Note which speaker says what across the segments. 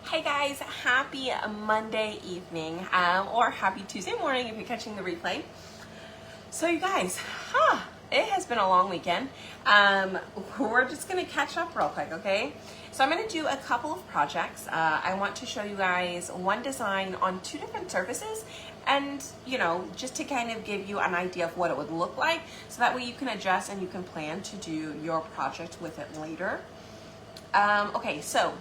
Speaker 1: Hey guys, happy Monday evening, or happy Tuesday morning if you're catching the replay. So you guys, it has been a long weekend. We're just gonna catch up real quick, okay? So I'm gonna do a couple of projects. I want to show you guys one design on two different surfaces, and just to kind of give you an idea of what it would look like, so that way you can adjust and you can plan to do your project with it later. Okay, so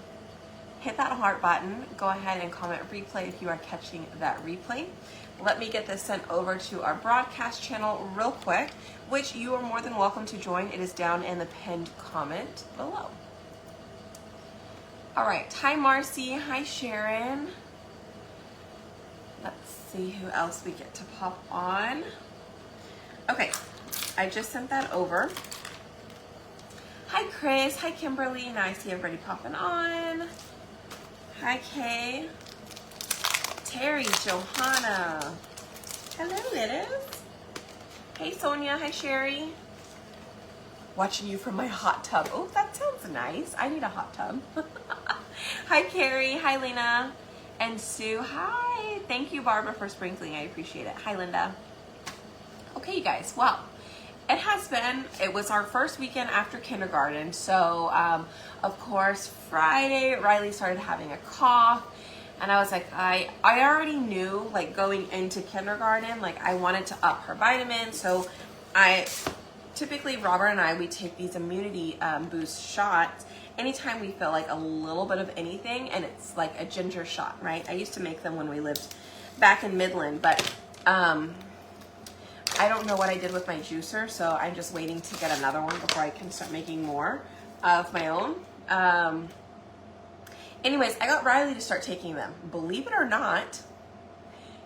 Speaker 1: hit that heart button. Go ahead and comment replay if you are catching that replay. Let me get this sent over to our broadcast channel real quick, which you are more than welcome to join. It is down in the pinned comment below. All right, hi Marcy, hi Sharon. Let's see who else we get to pop on. Okay, I just sent that over. Hi Chris, hi Kimberly, nice to see everybody popping on. Hi Kay, Terry, Johanna, hello Liz. Hey Sonia, hi Sherry. Watching you from my hot tub. Oh, that sounds nice. I need a hot tub. Hi Carrie, hi Lena, and Sue, hi. Thank you Barbara for sprinkling, I appreciate it. Hi Linda. Okay you guys, well, it was our first weekend after kindergarten. So, of course, Friday, Riley started having a cough. And I was like, I already knew, like, going into kindergarten, like, I wanted to up her vitamins. So, typically, Robert and I, we take these immunity boost shots anytime we feel like a little bit of anything. And it's like a ginger shot, right? I used to make them when we lived back in Midland. But, I don't know what I did with my juicer, so I'm just waiting to get another one before I can start making more of my own. Anyways, I got Riley to start taking them. Believe it or not,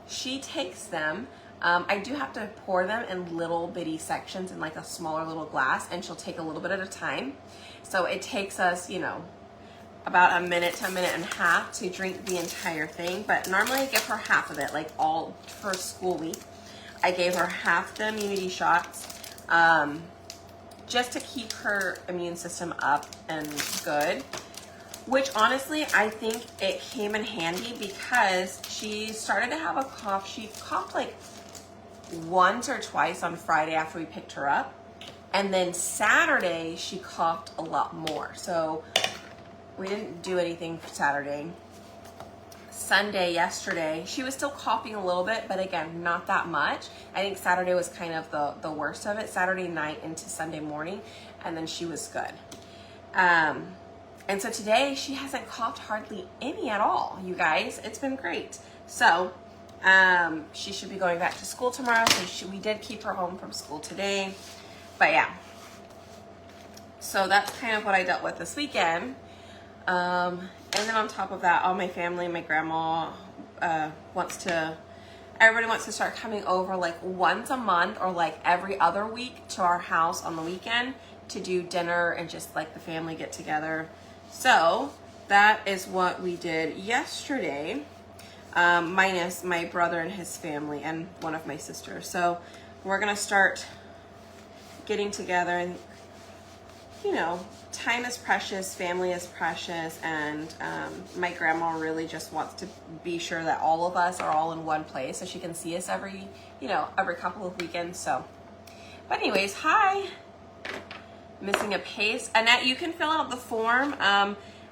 Speaker 1: she takes them. I do have to pour them in little bitty sections in like a smaller little glass, and she'll take a little bit at a time. So it takes us, about a minute to a minute and a half to drink the entire thing. But normally I give her half of it, like all for school week. I gave her half the immunity shots just to keep her immune system up and good, which honestly, I think it came in handy because she started to have a cough. She coughed like once or twice on Friday after we picked her up. And then Saturday, she coughed a lot more. So we didn't do anything for Saturday. Sunday, yesterday, she was still coughing a little bit, but again, not that much. I think Saturday was kind of the worst of it. Saturday night into Sunday morning, and then she was good. And so today, she hasn't coughed hardly any at all, you guys. It's been great. So, she should be going back to school tomorrow, so we did keep her home from school today. But yeah. So that's kind of what I dealt with this weekend. And then on top of that, all my family, my grandma everybody wants to start coming over like once a month or like every other week to our house on the weekend to do dinner and just like the family get together. So that is what we did yesterday, minus my brother and his family and one of my sisters. So we're going to start getting together, and time is precious, family is precious, and my grandma really just wants to be sure that all of us are all in one place so she can see us every couple of weekends. So, but anyways, hi. Missing a pace. Annette, you can fill out the form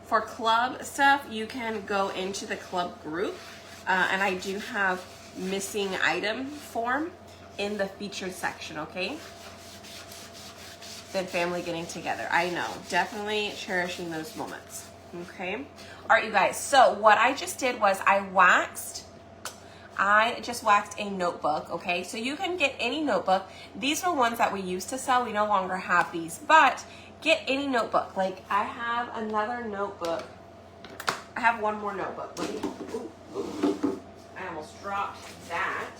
Speaker 1: for club stuff. You can go into the club group, and I do have missing item form in the featured section, okay? Than family getting together. I know, definitely cherishing those moments. Okay. All right, you guys. So what I just did was I just waxed a notebook. Okay. So you can get any notebook. These are ones that we used to sell. We no longer have these, but get any notebook. Like I have another notebook. I have one more notebook. Ooh. I almost dropped that.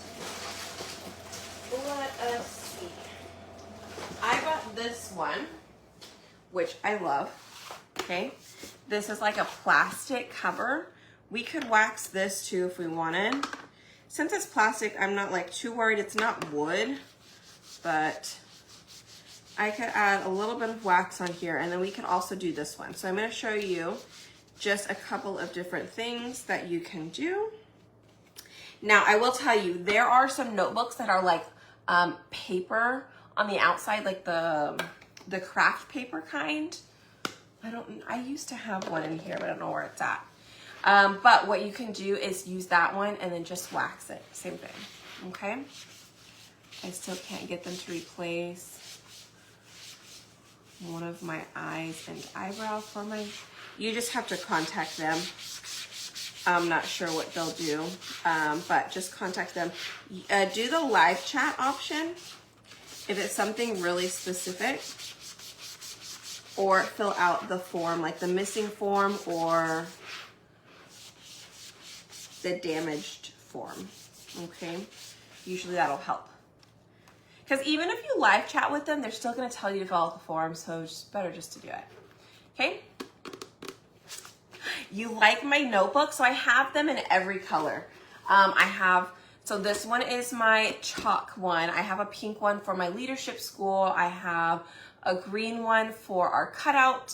Speaker 1: Let us see. I got this one, which I love, okay? This is like a plastic cover. We could wax this too if we wanted. Since it's plastic, I'm not like too worried. It's not wood, but I could add a little bit of wax on here, and then we could also do this one. So I'm gonna show you just a couple of different things that you can do. Now, I will tell you, there are some notebooks that are like paper on the outside, like the craft paper kind. I used to have one in here, but I don't know where it's at. But what you can do is use that one and then just wax it. Same thing, okay? I still can't get them to replace one of my eyes and eyebrow for my, you just have to contact them. I'm not sure what they'll do, but just contact them. Do the live chat option if it's something really specific, or fill out the form, like the missing form or the damaged form, okay? Usually that'll help. Because even if you live chat with them, they're still gonna tell you to fill out the form, so it's better just to do it, okay? You like my notebook? So I have them in every color. So this one is my chalk one. I have a pink one for my leadership school. I have a green one for our cutout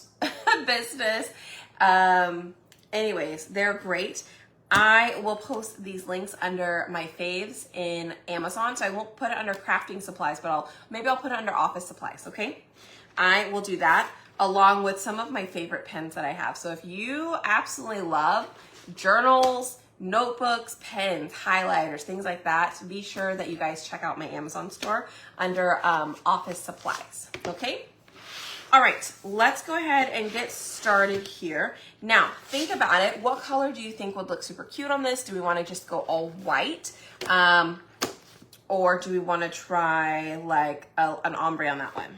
Speaker 1: business. Anyways, they're great. I will post these links under my faves in Amazon. So I won't put it under crafting supplies, but maybe I'll put it under office supplies, okay? I will do that along with some of my favorite pens that I have. So if you absolutely love journals, notebooks, pens, highlighters, things like that, be sure that you guys check out my Amazon store under office supplies, okay? All right, let's go ahead and get started here. Now, think about it. What color do you think would look super cute on this? Do we want to just go all white? Or do we want to try like an ombre on that one?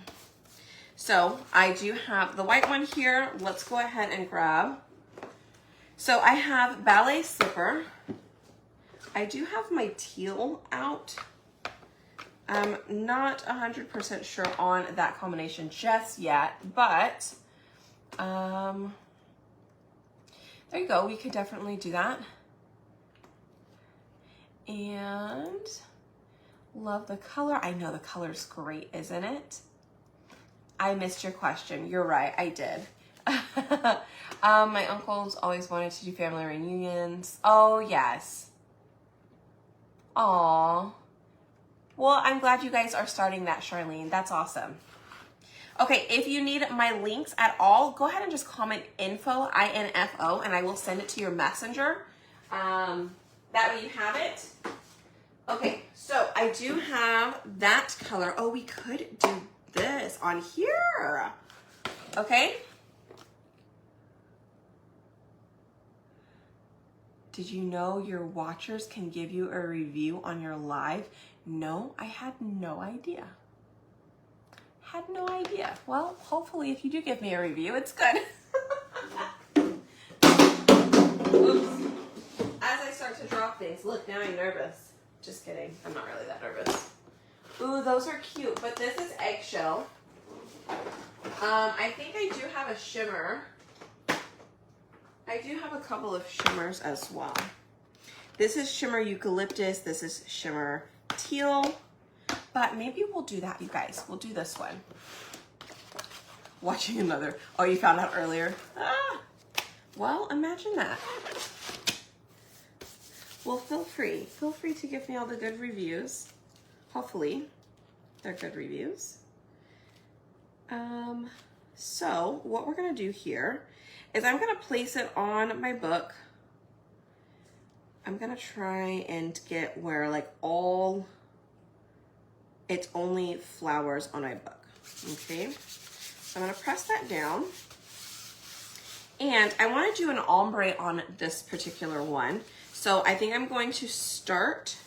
Speaker 1: So I do have the white one here. Let's go ahead and grab. So I have ballet slipper. I do have my teal out. I'm not 100% sure on that combination just yet, but there you go. We could definitely do that. And love the color. I know the color's great, isn't it? I missed your question. You're right, I did. My uncles always wanted to do family reunions. Oh, yes. Aw. Well, I'm glad you guys are starting that, Charlene. That's awesome. Okay, if you need my links at all, go ahead and just comment info, I-N-F-O, and I will send it to your messenger. That way you have it. Okay, so I do have that color. Oh, we could do this on here. Okay. Did you know your watchers can give you a review on your live? No, I had no idea. Had no idea. Well, hopefully if you do give me a review, it's good. Oops. As I start to drop things, look, now I'm nervous. Just kidding. I'm not really that nervous. Ooh, those are cute, but this is eggshell. I think I do have a shimmer. I do have a couple of shimmers as well. This is shimmer eucalyptus. This is shimmer teal. But maybe we'll do that, you guys. We'll do this one. Watching another. Oh, you found out earlier? Ah. Well, imagine that. Well, feel free. Feel free to give me all the good reviews. Hopefully, they're good reviews. So what we're gonna do here is I'm gonna place it on my book. I'm gonna try and get where like it's only flowers on my book, okay? So I'm gonna press that down. And I wanna do an ombre on this particular one. So I think I'm going to start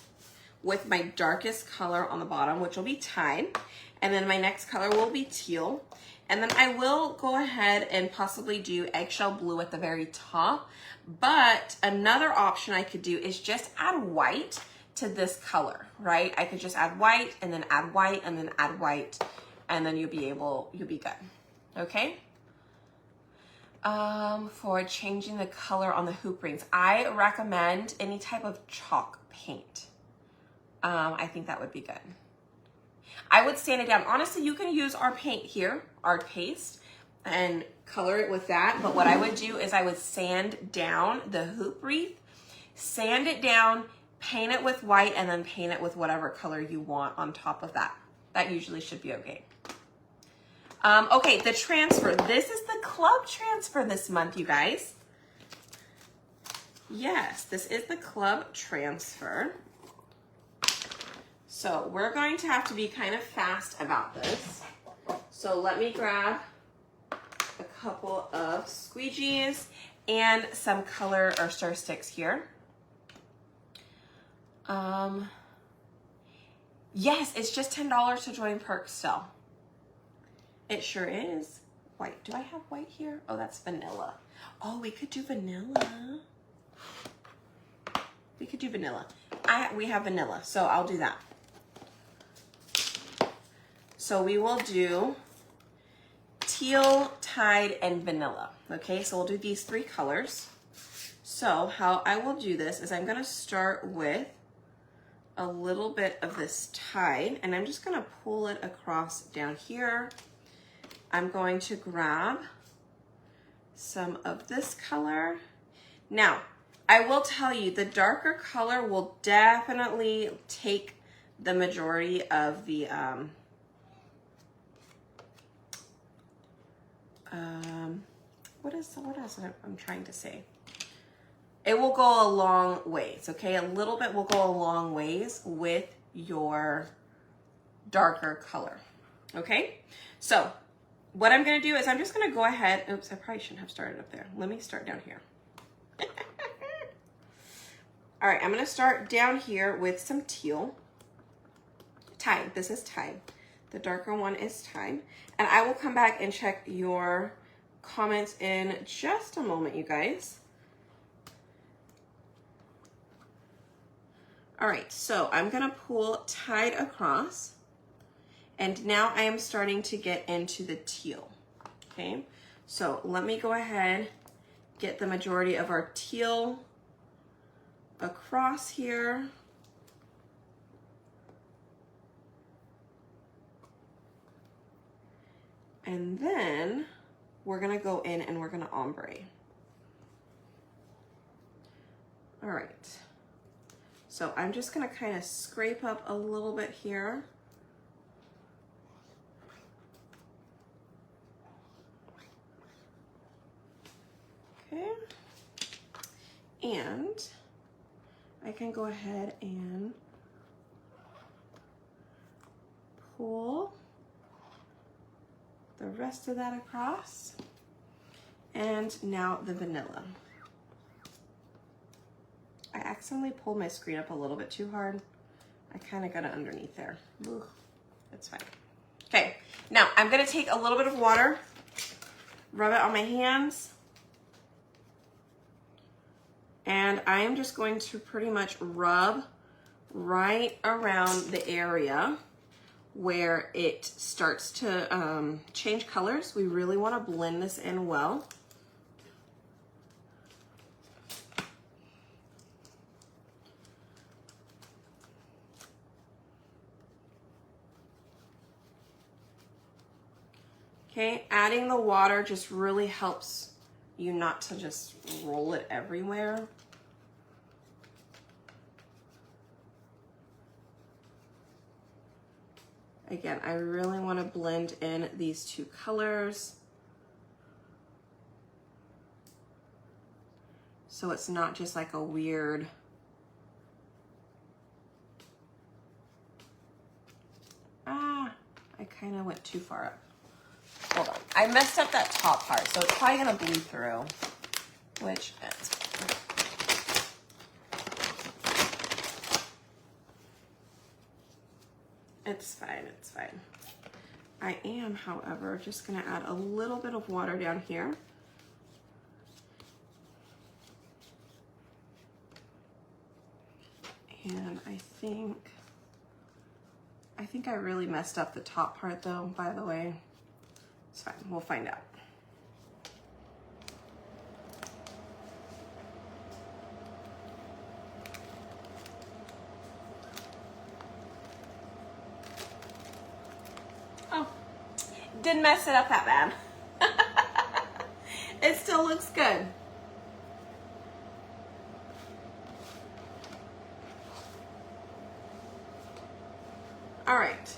Speaker 1: with my darkest color on the bottom, which will be Tide. And then my next color will be teal. And then I will go ahead and possibly do eggshell blue at the very top. But another option I could do is just add white to this color, right? I could just add white and then add white and then add white, and then you'll be good, okay? For changing the color on the hoop rings, I recommend any type of chalk paint. I think that would be good. I would sand it down. Honestly, you can use our paint here, our paste. and color it with that. But what I would do is I would sand down the hoop wreath, sand it down, paint it with white, and then paint it with whatever color you want on top of that. That usually should be okay. Okay, the transfer. This is the club transfer this month, you guys. Yes, this is the club transfer. So we're going to have to be kind of fast about this. So let me grab a couple of squeegees and some color or stir sticks here. Yes, it's just $10 to join perks still. It sure is. White. Do I have white here? Oh, that's vanilla. Oh, we could do vanilla. We could do vanilla. We have vanilla, so I'll do that. So we will do teal, tide, and vanilla. Okay, so we'll do these three colors. So how I will do this is I'm gonna start with a little bit of this tide, and I'm just gonna pull it across down here. I'm going to grab some of this color. Now, I will tell you, the darker color will definitely take the majority of the, what else I'm trying to say? It will go a long ways, okay? A little bit will go a long ways with your darker color, okay? So what I'm gonna do is I'm just gonna go ahead, oops, I probably shouldn't have started up there. Let me start down here. All right, I'm gonna start down here with some teal. Tide, this is tide. The darker one is tide. And I will come back and check your comments in just a moment, you guys. All right, so I'm gonna pull tide across, and now I am starting to get into the teal, okay? So let me go ahead, get the majority of our teal across here. And then we're gonna go in and we're gonna ombre. All right. So I'm just gonna kind of scrape up a little bit here. Okay. And I can go ahead and pull the rest of that across. And now the vanilla. I accidentally pulled my screen up a little bit too hard. I kind of got it underneath there. Ooh, that's fine. Okay, now I'm gonna take a little bit of water, rub it on my hands, and I am just going to pretty much rub right around the area where it starts to change colors. We really want to blend this in well. Okay, adding the water just really helps you not to just roll it everywhere. Again, I really want to blend in these two colors so it's not just like a weird I kind of went too far up. Hold on. I messed up that top part, so it's probably going to bleed through, which is it's fine, it's fine. I am, however, just going to add a little bit of water down here. And I think I really messed up the top part though, by the way. It's fine, we'll find out. Oh, didn't mess it up that bad. still looks good. All right.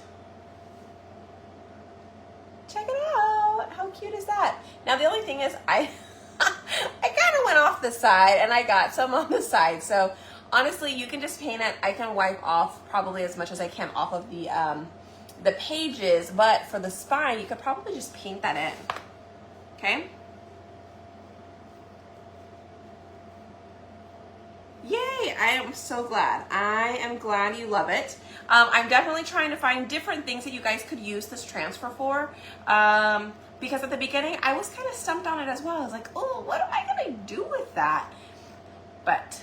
Speaker 1: Check it out. How cute is that? Now the only thing is I kind of went off the side and I got some on the side. So honestly, you can just paint it. I can wipe off probably as much as I can off of the pages, but for the spine, you could probably just paint that in. Okay? Yay, I am so glad. I am glad you love it. I'm definitely trying to find different things that you guys could use this transfer for. Because at the beginning, I was kind of stumped on it as well. I was like, oh, what am I gonna do with that? But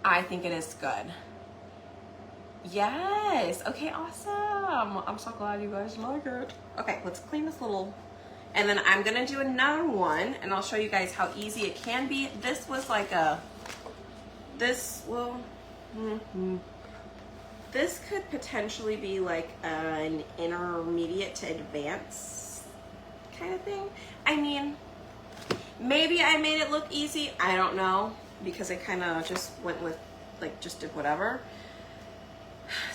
Speaker 1: I think it is good. Yes, okay, awesome. I'm so glad you guys like it. Okay, let's clean this little, and then I'm gonna do another one and I'll show you guys how easy it can be. This was like this could potentially be like an intermediate to advanced kind of thing. I mean, maybe I made it look easy, I don't know, because I kind of just went with, like, just did whatever.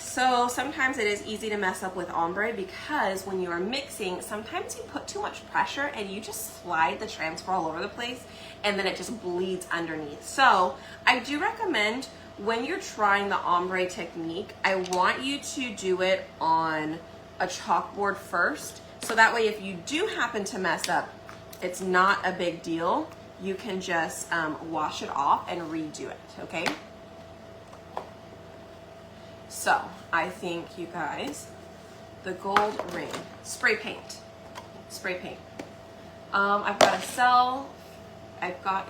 Speaker 1: So sometimes it is easy to mess up with ombre because when you are mixing, sometimes you put too much pressure and you just slide the transfer all over the place and then it just bleeds underneath. So I do recommend when you're trying the ombre technique, I want you to do it on a chalkboard first. So that way if you do happen to mess up, it's not a big deal. You can just wash it off and redo it, okay? So I think you guys, the gold ring, spray paint. I've got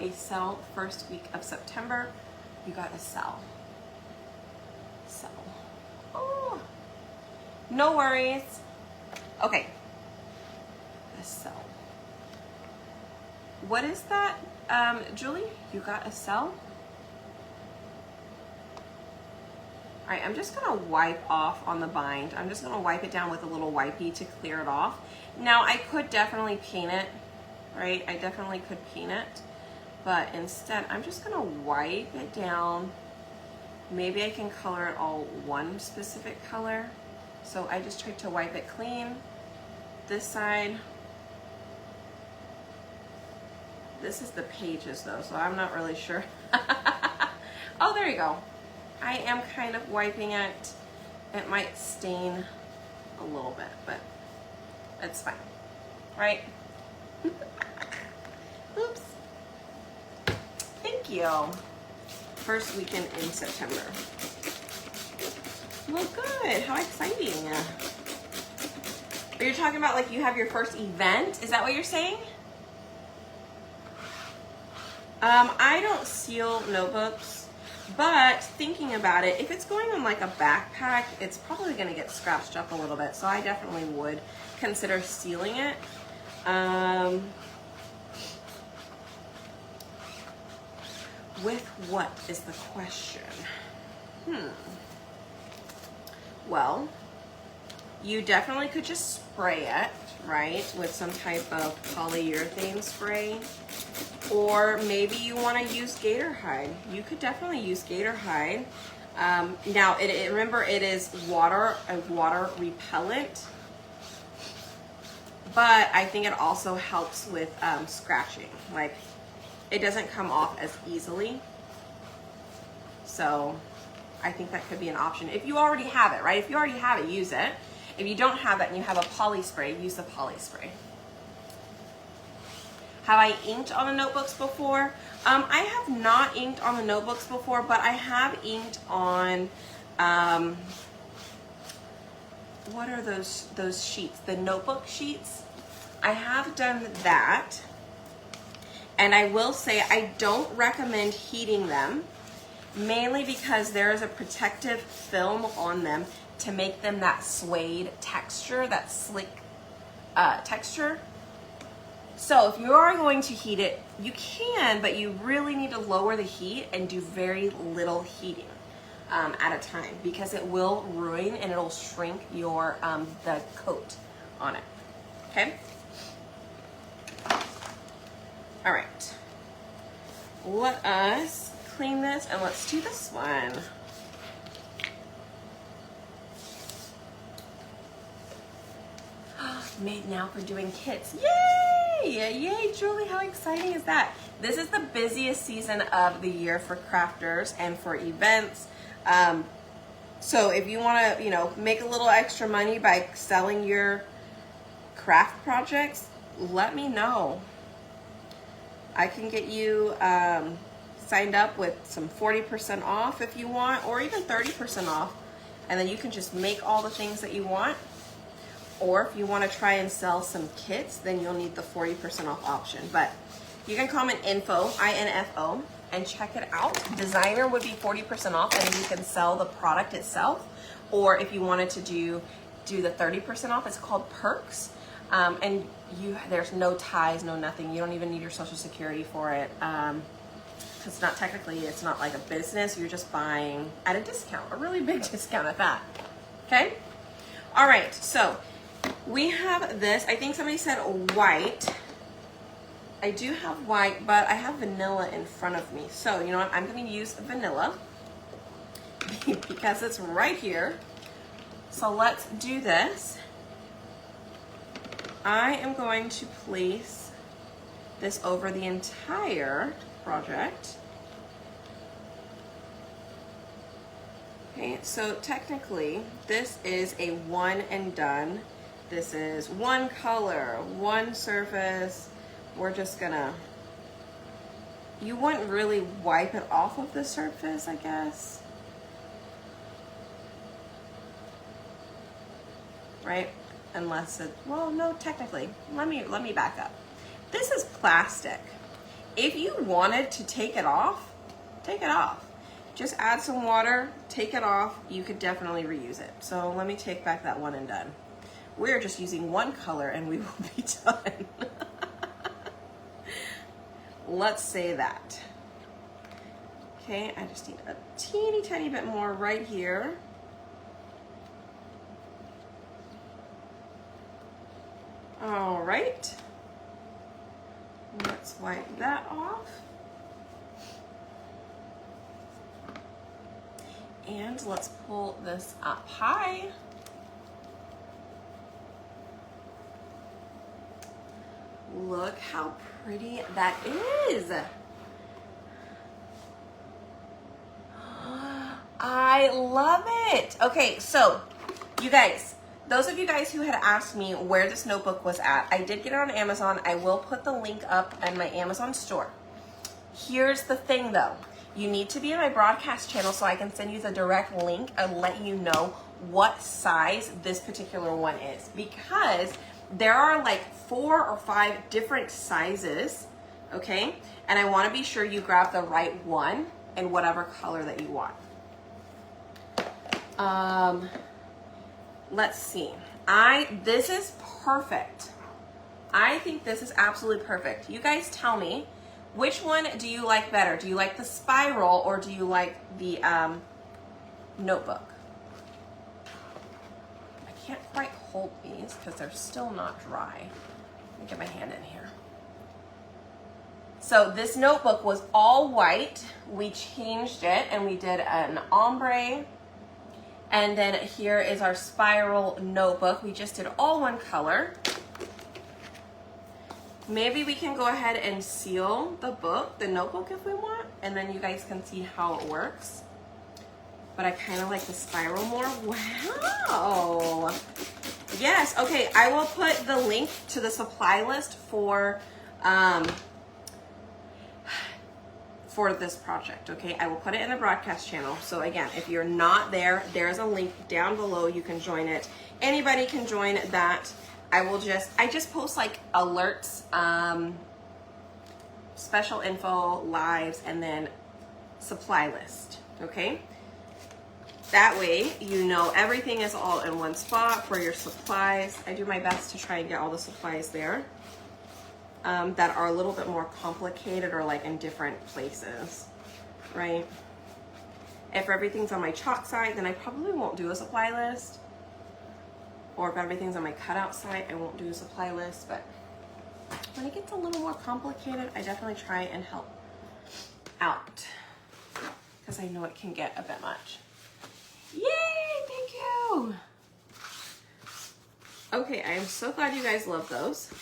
Speaker 1: a sale first week of September. You got a sale. Oh, no worries. Okay, a sale. What is that, Julie? You got a sale? All right, I'm just gonna wipe off on the bind. I'm just gonna wipe it down with a little wipey to clear it off. Now I could definitely paint it, right? I definitely could paint it, but instead I'm just gonna wipe it down. Maybe I can color it all one specific color. So I just tried to wipe it clean. This side. This is the pages though, so I'm not really sure. Oh, there you go. I am kind of wiping it. It might stain a little bit, but it's fine, right? Oops. Thank you. First weekend in September. Well, good. How exciting. Are you talking about like you have your first event? Is that what you're saying? I don't seal notebooks, but thinking about it, if it's going on like a backpack, it's probably going to get scratched up a little bit, so I definitely would consider sealing it. With what is the question? Well, you definitely could just spray it, right, with some type of polyurethane spray. Or maybe you want to use gator hide. You could definitely use gator hide. Now, remember, it is water repellent, but I think it also helps with scratching. Like, it doesn't come off as easily. So I think that could be an option. If you already have it, right? If you already have it, use it. If you don't have it and you have a poly spray, use the poly spray. Have I inked on the notebooks before? I have not inked on the notebooks before, but I have inked on, what are those sheets? The notebook sheets. I have done that. And I will say I don't recommend heating them, mainly because there is a protective film on them to make them that suede texture, that slick texture. So if you are going to heat it, you can, but you really need to lower the heat and do very little heating at a time, because it will ruin and it'll shrink your the coat on it. Okay. All right. Let us clean this and let's do this one. Made now for doing kits. Yay! Yay, Julie, how exciting is that? This is the busiest season of the year for crafters and for events. So if you want to, you know, make a little extra money by selling your craft projects, let me know. I can get you signed up with some 40% off if you want, or even 30% off. And then you can just make all the things that you want. Or if you want to try and sell some kits, then you'll need the 40% off option. But you can comment info, INFO, and check it out. Designer would be 40% off, and you can sell the product itself. Or if you wanted to do the 30% off, it's called Perks. And there's no ties, no nothing. You don't even need your social security for it. It's not technically, it's not like a business. You're just buying at a discount, a really big discount at that. Okay? All right, so we have this. I think somebody said white. I do have white, but I have vanilla in front of me. So, you know what? I'm going to use vanilla because it's right here. So let's do this. I am going to place this over the entire project. Okay, so technically this is a one and done. This is one color, one surface. We're just gonna, you wouldn't really wipe it off of the surface, I guess. Right? Unless it, well, no, technically, let me back up. This is plastic. If you wanted to take it off, take it off. Just add some water, take it off. You could definitely reuse it. So let me take back that one and done. We're just using one color and we will be done. Let's say that. Okay, I just need a teeny tiny bit more right here. All right. Let's wipe that off. And let's pull this up high. Look how pretty that is. I love it. Okay, so you guys, those of you guys who had asked me where this notebook was at, I did get it on Amazon. I will put the link up in my Amazon store. Here's the thing though. You need to be in my broadcast channel so I can send you the direct link and let you know what size this particular one is, because there are like 4 or 5 different sizes, okay? And I want to be sure you grab the right one in whatever color that you want. Let's see. This is perfect. I think this is absolutely perfect. You guys tell me, which one do you like better? Do you like the spiral or do you like the notebook? I can't quite hold these because they're still not dry. Let me get my hand in here. So this notebook was all white. We changed it and we did an ombre. And then here is our spiral notebook. We just did all one color. Maybe we can go ahead and seal the notebook if we want, and then you guys can see how it works. But I kind of like the spiral more. Wow. Yes, okay, I will put the link to the supply list for this project, okay? I will put it in the broadcast channel. So again, if you're not there, there's a link down below. You can join it. Anybody can join that. I just post like alerts, special info, lives, and then supply list, okay? That way, you know everything is all in one spot for your supplies. I do my best to try and get all the supplies there that are a little bit more complicated or like in different places, right? If everything's on my chalk side, then I probably won't do a supply list. Or if everything's on my cutout side, I won't do a supply list, but when it gets a little more complicated, I definitely try and help out because I know it can get a bit much. Yay, thank you. Okay, I am so glad you guys love those.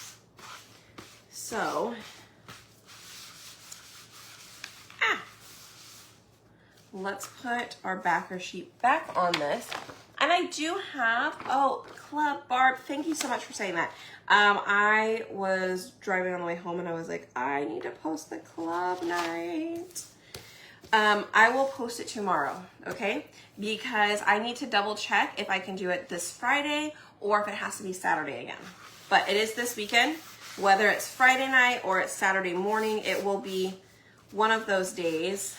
Speaker 1: So, let's put our backer sheet back on this. And I do have, oh, Club Barb, thank you so much for saying that. I was driving on the way home and I was like, I need to post the club night. I will post it tomorrow, okay? Because I need to double check if I can do it this Friday or if it has to be Saturday again. But it is this weekend. Whether it's Friday night or it's Saturday morning, it will be one of those days.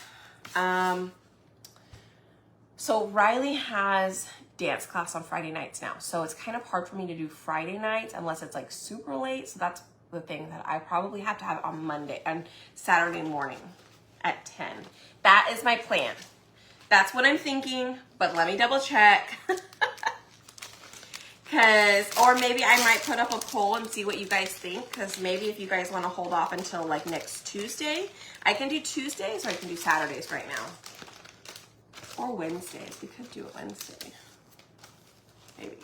Speaker 1: So Riley has dance class on Friday nights now. So it's kind of hard for me to do Friday nights unless it's like super late. So that's the thing that I probably have to have on Monday and Saturday morning at 10. That is my plan. That's what I'm thinking, but let me double check. Or maybe I might put up a poll and see what you guys think. Because maybe if you guys want to hold off until like next Tuesday, I can do Tuesdays or I can do Saturdays right now. Or Wednesdays. We could do it Wednesday. Maybe.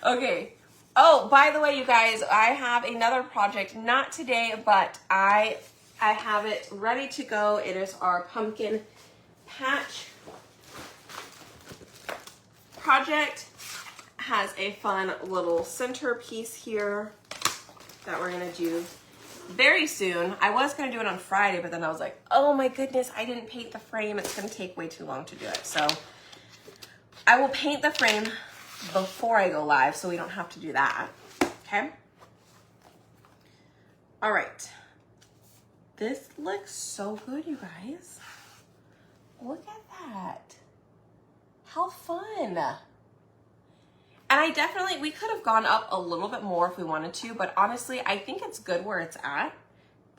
Speaker 1: Okay. Oh, by the way, you guys, I have another project. Not today, but I have it ready to go. It is our pumpkin patch project. Has a fun little centerpiece here that we're gonna do very soon. I was gonna do it on Friday, but then I was like, oh my goodness, I didn't paint the frame. It's gonna take way too long to do it. So I will paint the frame before I go live so we don't have to do that, okay? All right. This looks so good, you guys. Look at that. How fun. And I definitely, we could have gone up a little bit more if we wanted to, but honestly, I think it's good where it's at.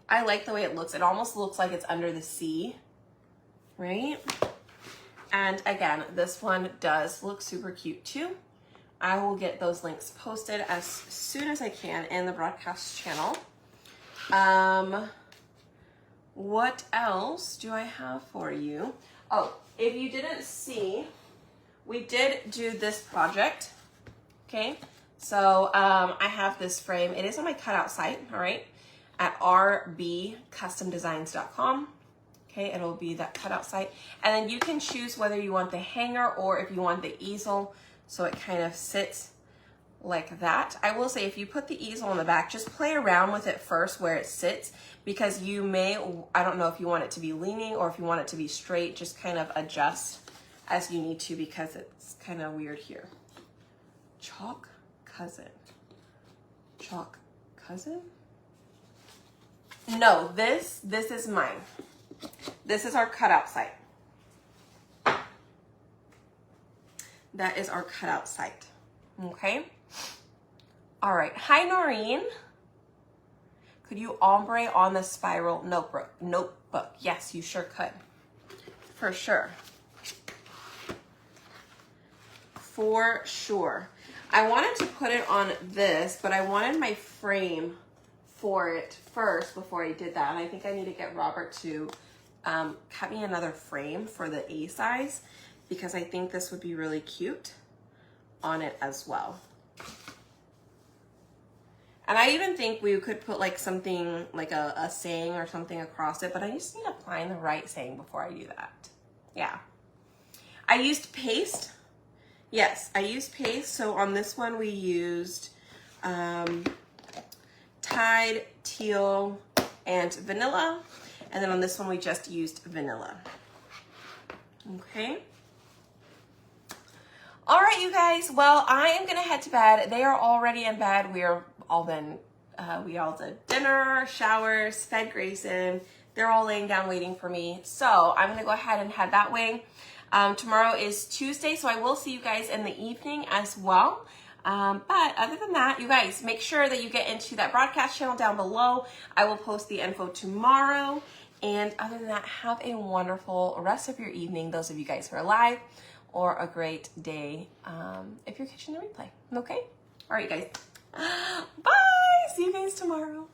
Speaker 1: I like the way it looks. It almost looks like it's under the sea, right? And again, this one does look super cute too. I will get those links posted as soon as I can in the broadcast channel. What else do I have for you? Oh, if you didn't see, we did do this project. Okay, so I have this frame. It is on my cutout site, all right, at rbcustomdesigns.com. Okay, it'll be that cutout site. And then you can choose whether you want the hanger or if you want the easel, so it kind of sits like that. I will say if you put the easel on the back, just play around with it first where it sits, because you may, I don't know if you want it to be leaning or if you want it to be straight, just kind of adjust as you need to because it's kind of weird here. Chalk cousin. Chalk cousin? No, this is mine. This is our cutout site. That is our cutout site. Okay? All right. Hi, Noreen. Could you ombre on the spiral notebook? Yes, you sure could. For sure. For sure. I wanted to put it on this, but I wanted my frame for it first before I did that. And I think I need to get Robert to cut me another frame for the A size, because I think this would be really cute on it as well. And I even think we could put like something like a saying or something across it, but I just need to find the right saying before I do that. Yeah. I used paste. Yes, I used paste. So on this one we used Tide, teal, and vanilla. And then on this one we just used vanilla. Okay. All right, you guys. Well, I am gonna head to bed. They are already in bed. We all did dinner, showers, fed Grayson. They're all laying down waiting for me. So I'm gonna go ahead and head that way. Tomorrow is Tuesday, so I will see you guys in the evening as well. But other than that, you guys, make sure that you get into that broadcast channel down below. I will post the info tomorrow. And other than that, have a wonderful rest of your evening. Those of you guys who are live, or a great day if you're catching the replay. Okay? All right, guys. Bye. See you guys tomorrow.